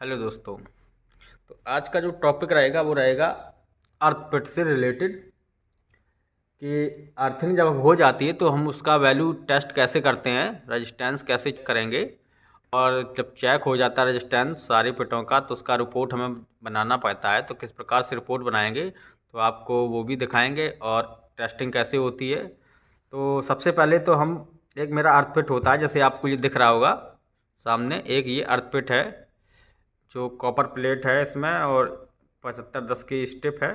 Hello दोस्तों। तो आज का जो टॉपिक रहेगा वो रहेगा अर्थक्वेक से रिलेटेड कि अर्थिंग जब हो जाती है तो हम उसका वैल्यू टेस्ट कैसे करते हैं, रेजिस्टेंस कैसे करेंगे। और जब चेक हो जाता है रेजिस्टेंस सारे पिटों का तो उसका रिपोर्ट हमें बनाना पड़ता है। तो किस प्रकार से रिपोर्ट बनाएंगे तो आपको वो भी दिखाएंगे और टेस्टिंग कैसे होती है। तो सबसे पहले तो हम एक मेरा अर्थपिट होता है, जैसे आपको ये दिख रहा होगा सामने, एक ये अर्थपिट है जो कॉपर प्लेट है इसमें और 7510 की स्टिप है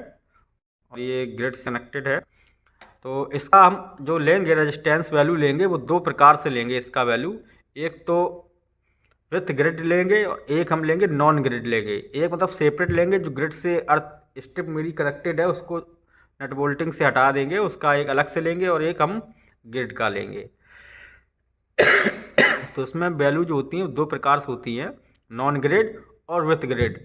और ये ग्रिड कनेक्टेड है। तो इसका हम जो लेंगे रेजिस्टेंस वैल्यू लेंगे वो दो प्रकार से लेंगे इसका वैल्यू। एक तो विथ ग्रिड लेंगे और एक हम लेंगे नॉन ग्रिड लेंगे। एक मतलब सेपरेट लेंगे, जो ग्रिड से अर्थ स्टिप मेरी कनेक्टेड है उसको नट बोल्टिंग से हटा देंगे, उसका एक अलग से लेंगे, और एक हम ग्रिड का लेंगे। तो इसमें वैल्यू जो होती हैं दो प्रकार से होती हैं, नॉन ग्रिड और विथ ग्रिड।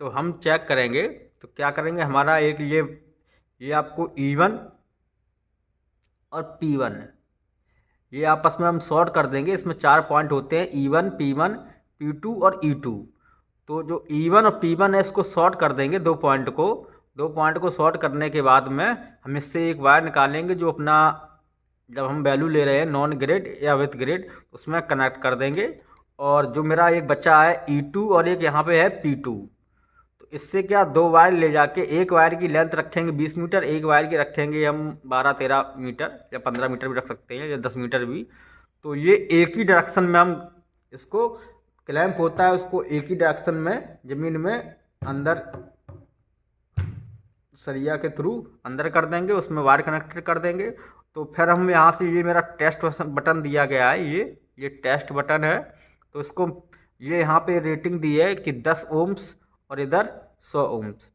तो हम चेक करेंगे तो क्या करेंगे, हमारा एक ये आपको E1 और P1 ये आपस में हम शॉर्ट कर देंगे। इसमें चार पॉइंट होते हैं, E1 P1 P2 और E2। तो जो E1 और P1 है इसको शॉर्ट कर देंगे, दो पॉइंट को शॉर्ट करने के बाद में हम इससे एक वायर निकालेंगे जो अपना जब हम वैल्यू ले रहे हैं नॉन ग्रिड या विथ ग्रिड उसमें कनेक्ट कर देंगे। और जो मेरा एक बच्चा है E2 और एक यहाँ पे है P2, तो इससे क्या दो वायर ले जाके एक वायर की लेंथ रखेंगे 20 मीटर, एक वायर की रखेंगे हम 12-13 मीटर या 15 मीटर भी रख सकते हैं या 10 मीटर भी। तो ये एक ही डायरेक्शन में हम इसको क्लैंप होता है उसको एक ही डायरेक्शन में ज़मीन में अंदर सरिया के थ्रू अंदर कर देंगे, उसमें वायर कनेक्टेड कर देंगे। तो फिर हम यहाँ से ये मेरा टेस्ट बटन दिया गया है, ये टेस्ट बटन है। तो इसको ये यहाँ पे रेटिंग दी है कि 10 ओम्स और इधर 100 ओम्स।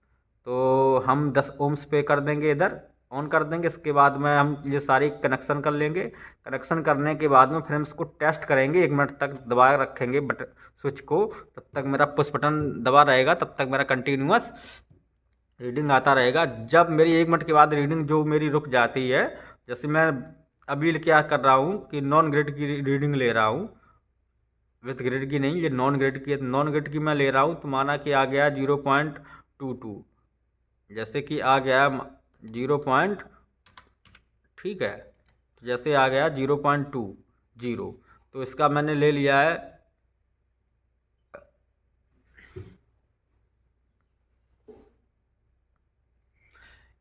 तो हम 10 ओम्स पे कर देंगे, इधर ऑन कर देंगे। इसके बाद में हम ये सारी कनेक्शन कर लेंगे। कनेक्शन करने के बाद में फिर हम इसको टेस्ट करेंगे, 1 मिनट तक दबाए रखेंगे बटन स्विच को, तब तक मेरा पुश बटन दबा रहेगा, तब तक मेरा कंटिन्यूअस रीडिंग आता रहेगा। जब मेरी 1 मिनट के बाद रीडिंग जो मेरी रुक जाती है, जैसे मैं अभी क्या कर रहा हूँ कि नॉन ग्रिड की रीडिंग ले रहा हूँ, विथ ग्रिड की नहीं, ये नॉन ग्रिड की, नॉन ग्रिड की मैं ले रहा हूँ। तो माना कि आ गया 0.22, जैसे कि आ गया 0. ठीक है, तो जैसे आ गया 0.20, तो इसका मैंने ले लिया है।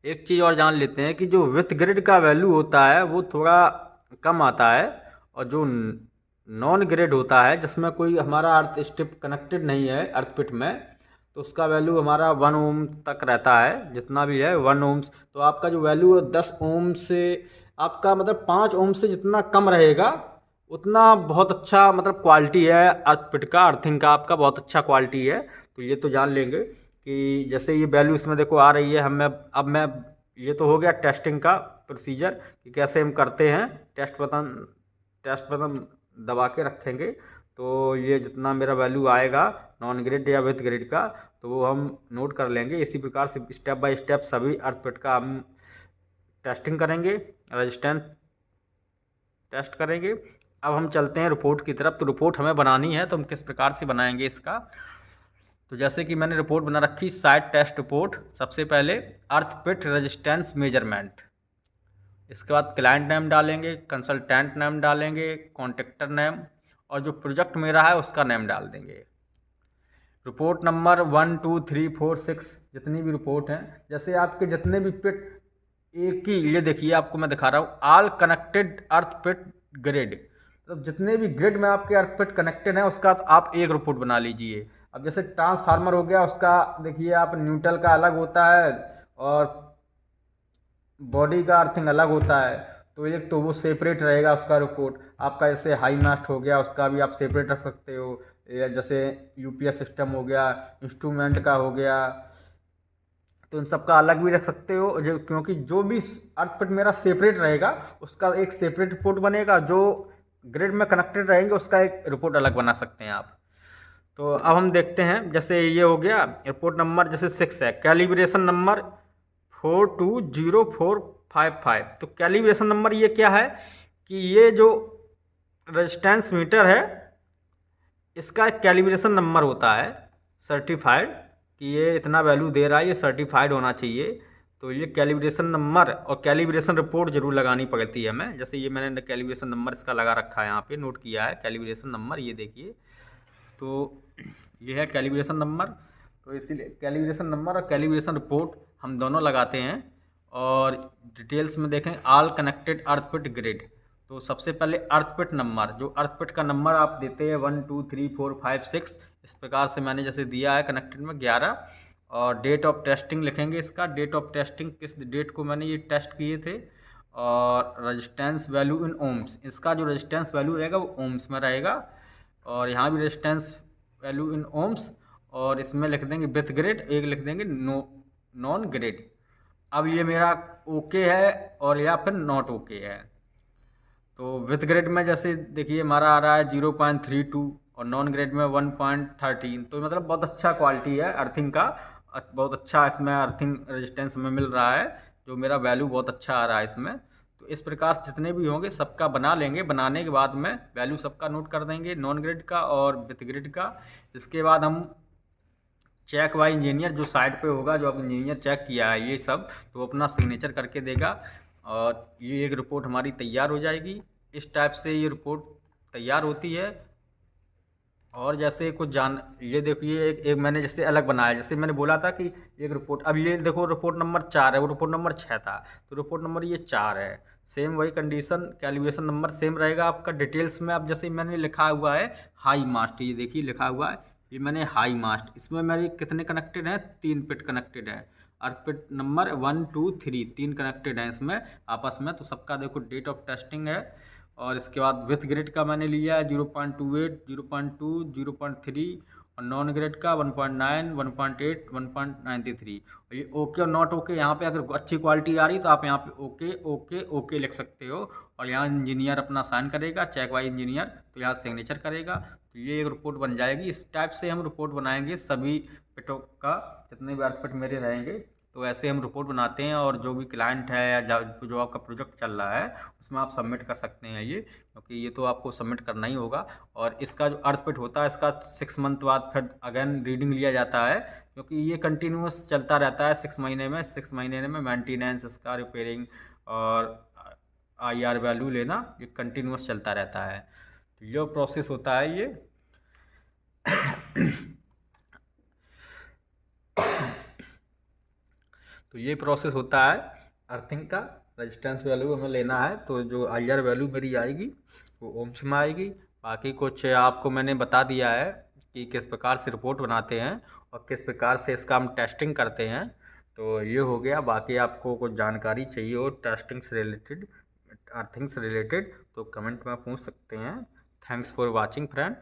एक चीज़ और जान लेते हैं कि जो विथ ग्रिड का वैल्यू होता है वो थोड़ा कम आता है, और जो नॉन ग्रिड होता है जिसमें कोई हमारा अर्थ स्ट्रिप कनेक्टेड नहीं है अर्थपिट में, तो उसका वैल्यू हमारा 1 ओम तक रहता है, जितना भी है 1 ओम्स। तो आपका जो वैल्यू है 10 ओम से आपका मतलब 5 ओम से जितना कम रहेगा उतना बहुत अच्छा मतलब क्वालिटी है अर्थपिट का, अर्थिंग का आपका बहुत अच्छा क्वालिटी है। तो ये तो जान लेंगे कि जैसे ये वैल्यू इसमें देखो आ रही है। अब मैं ये तो हो गया टेस्टिंग का प्रोसीजर कि कैसे हम करते हैं। टेस्ट बटन दबा के रखेंगे तो ये जितना मेरा वैल्यू आएगा नॉन ग्रिड या विथ ग्रिड का तो वो हम नोट कर लेंगे। इसी प्रकार से स्टेप बाय स्टेप सभी अर्थपिट का हम टेस्टिंग करेंगे, रेजिस्टेंस टेस्ट करेंगे। अब हम चलते हैं रिपोर्ट की तरफ। तो रिपोर्ट हमें बनानी है तो हम किस प्रकार से बनाएंगे इसका, तो जैसे कि मैंने रिपोर्ट बना रखी साइट टेस्ट रिपोर्ट। सबसे पहले अर्थपिट रेजिस्टेंस मेजरमेंट, इसके बाद क्लाइंट नेम डालेंगे, कंसल्टेंट नेम डालेंगे, कॉन्ट्रैक्टर नेम, और जो प्रोजेक्ट मेरा है उसका नेम डाल देंगे। रिपोर्ट नंबर 1 2 3 4 6 जितनी भी रिपोर्ट हैं, जैसे आपके जितने भी पिट एक ही, ये देखिए आपको मैं दिखा रहा हूँ, ऑल कनेक्टेड अर्थ पिट ग्रिड, मतलब जितने भी ग्रिड में आपके अर्थ पिट कनेक्टेड हैं उसका आप एक रिपोर्ट बना लीजिए। अब जैसे ट्रांसफार्मर हो गया, उसका देखिए आप न्यूट्रल का अलग होता है और बॉडी का अर्थिंग अलग होता है, तो एक तो वो सेपरेट रहेगा उसका रिपोर्ट आपका। जैसे हाई मास्ट हो गया उसका भी आप सेपरेट रख सकते हो, या जैसे यूपीएस सिस्टम हो गया, इंस्ट्रूमेंट का हो गया, तो इन सब का अलग भी रख सकते हो। जो क्योंकि जो भी आउटपुट मेरा सेपरेट रहेगा उसका एक सेपरेट रिपोर्ट बनेगा, जो ग्रिड में कनेक्टेड रहेंगे उसका एक रिपोर्ट अलग बना सकते हैं आप। तो अब हम देखते हैं, जैसे ये हो गया रिपोर्ट नंबर जैसे 6 है, कैलिब्रेशन नंबर 420455। तो कैलिब्रेशन नंबर ये क्या है कि ये जो रेजिस्टेंस मीटर है इसका एक कैलिब्रेशन नंबर होता है सर्टिफाइड कि ये इतना वैल्यू दे रहा है, ये सर्टिफाइड होना चाहिए। तो ये कैलिब्रेशन नंबर और कैलिब्रेशन रिपोर्ट जरूर लगानी पड़ती है हमें। जैसे ये मैंने कैलिब्रेशन नंबर इसका लगा रखा है, यहाँ पे नोट किया है कैलिब्रेशन नंबर, ये देखिए। तो ये है कैलिब्रेशन नंबर। तो इसीलिए कैलिब्रेशन नंबर और कैलिब्रेशन रिपोर्ट हम दोनों लगाते हैं। और डिटेल्स में देखें, ऑल कनेक्टेड अर्थपिट ग्रिड। तो सबसे पहले अर्थपिट नंबर, जो अर्थपिट का नंबर आप देते हैं 1 2 3 4 5 6, इस प्रकार से मैंने जैसे दिया है कनेक्टेड में 11। और डेट ऑफ टेस्टिंग लिखेंगे, इसका डेट ऑफ टेस्टिंग किस डेट को मैंने ये टेस्ट किए थे। और रेजिस्टेंस वैल्यू इन ओम्स, इसका जो रेजिस्टेंस वैल्यू रहेगा वो ओम्स में रहेगा। और यहाँ भी रेजिस्टेंस वैल्यू इन ओम्स, और इसमें लिख देंगे विथ ग्रिड, एक लिख देंगे नॉन ग्रिड। अब ये मेरा ओके है और या फिर नॉट ओके है। तो विथ ग्रिड में जैसे देखिए हमारा आ रहा है 0.32 और नॉन ग्रिड में 1.13। तो मतलब बहुत अच्छा क्वालिटी है अर्थिंग का, बहुत अच्छा इसमें अर्थिंग रेजिस्टेंस में मिल रहा है, जो मेरा वैल्यू बहुत अच्छा आ रहा है इसमें। तो इस प्रकार से जितने भी होंगे सबका बना लेंगे, बनाने के बाद में वैल्यू सबका नोट कर देंगे, नॉन ग्रिड का और विथ ग्रिड का। इसके बाद हम चेक बाय इंजीनियर जो साइड पे होगा, जो अब इंजीनियर चेक किया है ये सब, तो वो अपना सिग्नेचर करके देगा और ये एक रिपोर्ट हमारी तैयार हो जाएगी। इस टाइप से ये रिपोर्ट तैयार होती है। और जैसे कुछ जान, ये देखिए एक मैंने जैसे अलग बनाया, जैसे मैंने बोला था कि एक रिपोर्ट, अब ये देखो रिपोर्ट नंबर 4 है, वो रिपोर्ट नंबर 6 था, तो रिपोर्ट नंबर ये 4 है। सेम वही कंडीशन, कैलिब्रेशन नंबर सेम रहेगा आपका। डिटेल्स में अब जैसे मैंने लिखा हुआ है हाई मास्ट, ये देखिए लिखा हुआ है, ये मैंने हाई मास्ट, इसमें मेरी कितने कनेक्टेड हैं, 3 पिट कनेक्टेड है। अर्थ पिट नंबर 1 2 3 3 कनेक्टेड हैं इसमें आपस में। तो सबका देखो डेट ऑफ टेस्टिंग है। और इसके बाद विथ ग्रिड का मैंने लिया है 0.28 0.2 0.3, और नॉन ग्रेड का 1.9 1.8 1.93। और ये ओके और नॉट ओके, यहाँ पे अगर अच्छी क्वालिटी आ रही तो आप यहाँ पे ओके ओके ओके लिख सकते हो। और यहाँ इंजीनियर अपना साइन करेगा, चेक वाई इंजीनियर, तो यहाँ सिग्नेचर करेगा। तो ये एक रिपोर्ट बन जाएगी। इस टाइप से हम रिपोर्ट बनाएंगे सभी पिटों का, जितने भी अर्थ पिट मेरे रहेंगे। तो ऐसे हम रिपोर्ट बनाते हैं, और जो भी क्लाइंट है या जो आपका प्रोजेक्ट चल रहा है उसमें आप सबमिट कर सकते हैं ये, क्योंकि ये तो आपको सबमिट करना ही होगा। और इसका जो अर्थपिट होता है, इसका 6 मंथ बाद फिर अगेन रीडिंग लिया जाता है, क्योंकि ये कंटिन्यूस चलता रहता है 6 महीने में। 6 महीने में मेंटेनेंस, इसका रिपेयरिंग और IR वैल्यू लेना, ये कंटिन्यूस चलता रहता है। तो ये प्रोसेस होता है ये। तो ये प्रोसेस होता है अर्थिंग का। रेजिस्टेंस वैल्यू हमें लेना है, तो जो IR वैल्यू मेरी आएगी वो ओम्स में आएगी। बाकी कुछ आपको मैंने बता दिया है कि किस प्रकार से रिपोर्ट बनाते हैं और किस प्रकार से इसका हम टेस्टिंग करते हैं। तो ये हो गया। बाकी आपको कुछ जानकारी चाहिए हो टेस्टिंग से रिलेटेड, अर्थिंग से रिलेटेड, तो कमेंट में पूछ सकते हैं। Thanks for watching friend.